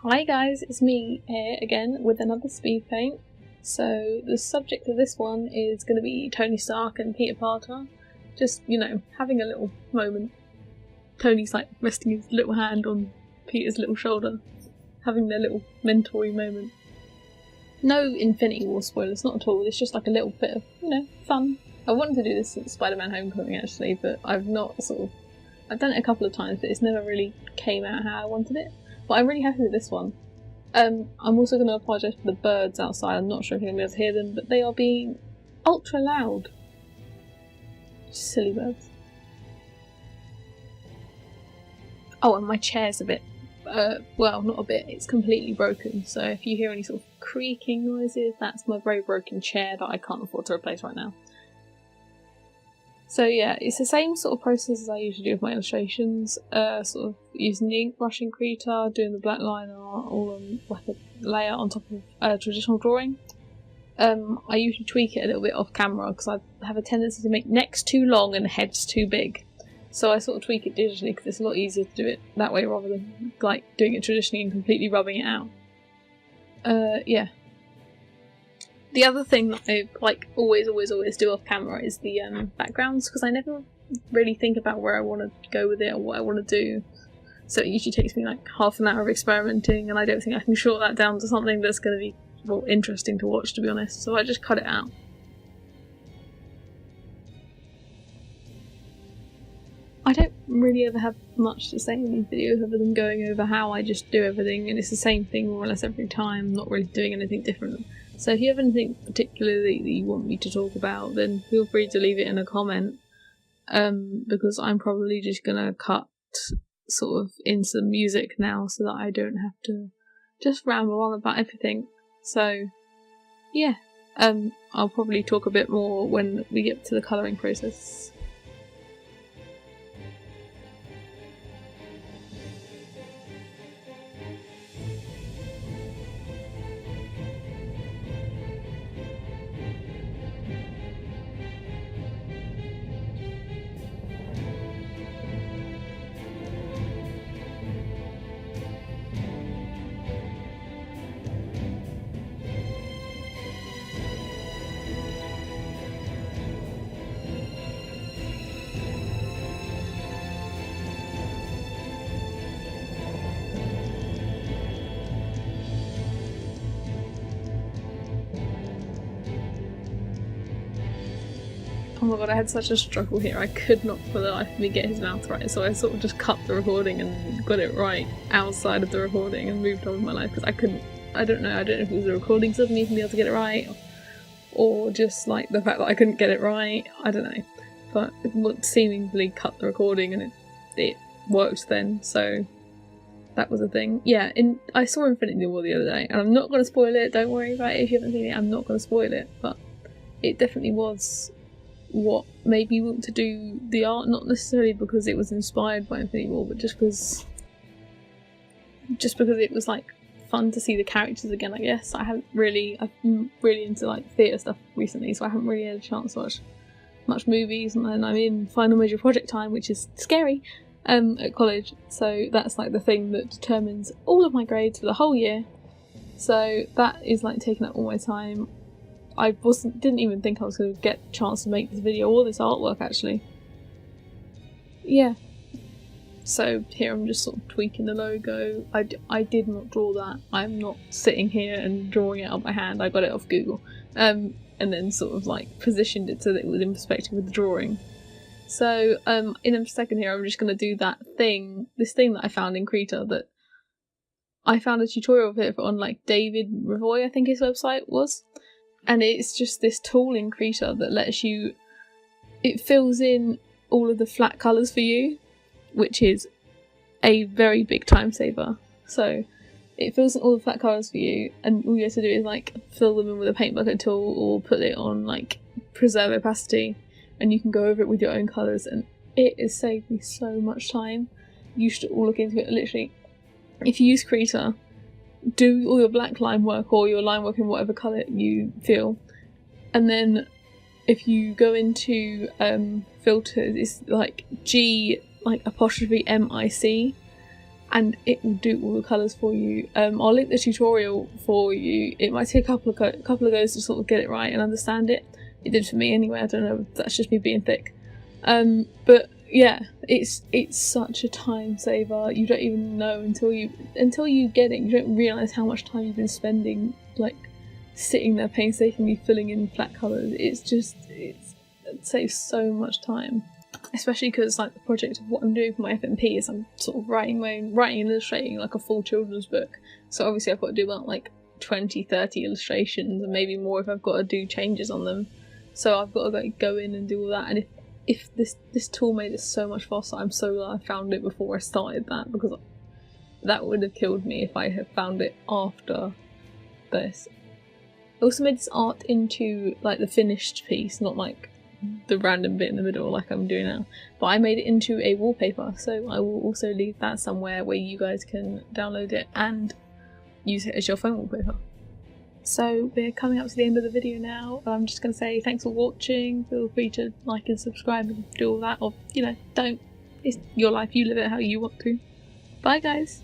Hi guys, it's me here again with another Speedpaint. So the subject of this one is going to be Tony Stark and Peter Parker. Just, having a little moment. Tony's like resting his little hand on Peter's little shoulder, having their little mentoring moment. No Infinity War spoilers, not at all. It's just like a little bit of, fun. I wanted to do this since Spider-Man Homecoming actually, but I've done it a couple of times, but it's never really came out how I wanted it. But I'm really happy with this one. I'm also going to apologise for the birds outside. I'm not sure if you're going to be able to hear them, but they are being ultra loud. Silly birds. Oh, and my chair's a bit, well, not a bit, it's completely broken. So if you hear any sort of creaking noises, that's my very broken chair that I can't afford to replace right now. So yeah, it's the same sort of process as I usually do with my illustrations, sort of using the ink brush in Krita, doing the black liner all on like a layer on top of traditional drawing. I usually tweak it a little bit off camera because I have a tendency to make necks too long and heads too big. So I sort of tweak it digitally because it's a lot easier to do it that way rather than like doing it traditionally and completely rubbing it out. Yeah. The other thing that I always do off camera is the backgrounds, because I never really think about where I want to go with it or what I want to do. So it usually takes me like half an hour of experimenting, and I don't think I can short that down to something that's going to be interesting to watch, to be honest. So I just cut it out. I don't really ever have much to say in these videos other than going over how I just do everything, and it's the same thing more or less every time, not really doing anything different. So if you have anything particularly that you want me to talk about, then feel free to leave it in a comment, because I'm probably just gonna cut sort of in some music now so that I don't have to just ramble on about everything. So yeah, I'll probably talk a bit more when we get to the colouring process. Oh my god, I had such a struggle here. I could not for the life of me get his mouth right, so I sort of just cut the recording and got it right outside of the recording and moved on with my life because I couldn't, I don't know if it was the recordings of me being able to get it right or just like the fact that I couldn't get it right, I don't know. But it seemingly cut the recording and it worked then, so that was a thing. Yeah, I saw Infinity War the other day, and I'm not going to spoil it, don't worry about it if you haven't seen it, I'm not going to spoil it, but it definitely was what made me want to do the art, not necessarily because it was inspired by Infinity War, but just because it was like fun to see the characters again, I guess. I've been really into like theatre stuff recently, so I haven't really had a chance to watch much movies, and then I'm in final major project time, which is scary, at college, so that's like the thing that determines all of my grades for the whole year, so that is like taking up all my time. I didn't even think I was going to get a chance to make this video or this artwork actually. Yeah. So here I'm just sort of tweaking the logo. I did not draw that. I'm not sitting here and drawing it up by hand. I got it off Google. And then sort of like positioned it so that it was in perspective with the drawing. So in a second here I'm just going to do this thing that I found in Krita that I found a tutorial of it on like David Revoy, I think his website was. And it's just this tool in Krita that lets you, it fills in all of the flat colours for you, which is a very big time saver. So it fills in all the flat colours for you, and all you have to do is like fill them in with a paint bucket tool or put it on like preserve opacity, and you can go over it with your own colours, and it has saved me so much time. You should all look into it. Literally, if you use Krita, do all your black line work or your line work in whatever colour you feel, and then if you go into filters, it's like G like apostrophe MIC, and it will do all the colours for you. I'll link the tutorial for you. It might take a couple of goes to sort of get it right and understand it. It did for me anyway. I don't know, that's just me being thick. But yeah, it's such a time saver. You don't even know until you get it. You don't realise how much time you've been spending like sitting there painstakingly filling in flat colours. It saves so much time. Especially because like the project of what I'm doing for my FMP is I'm sort of writing and illustrating like a full children's book. So obviously I've got to do about like 20-30 illustrations and maybe more if I've got to do changes on them. So I've got to like go in and do all that. And if this tool made it so much faster, I'm so glad I found it before I started that, because that would have killed me if I had found it after this. I also made this art into like the finished piece, not like the random bit in the middle like I'm doing now, but I made it into a wallpaper, so I will also leave that somewhere where you guys can download it and use it as your phone wallpaper. So we're coming up to the end of the video now. I'm just going to say thanks for watching. Feel free to like and subscribe and do all that, or you know, don't. It's your life, you live it how you want to. Bye guys!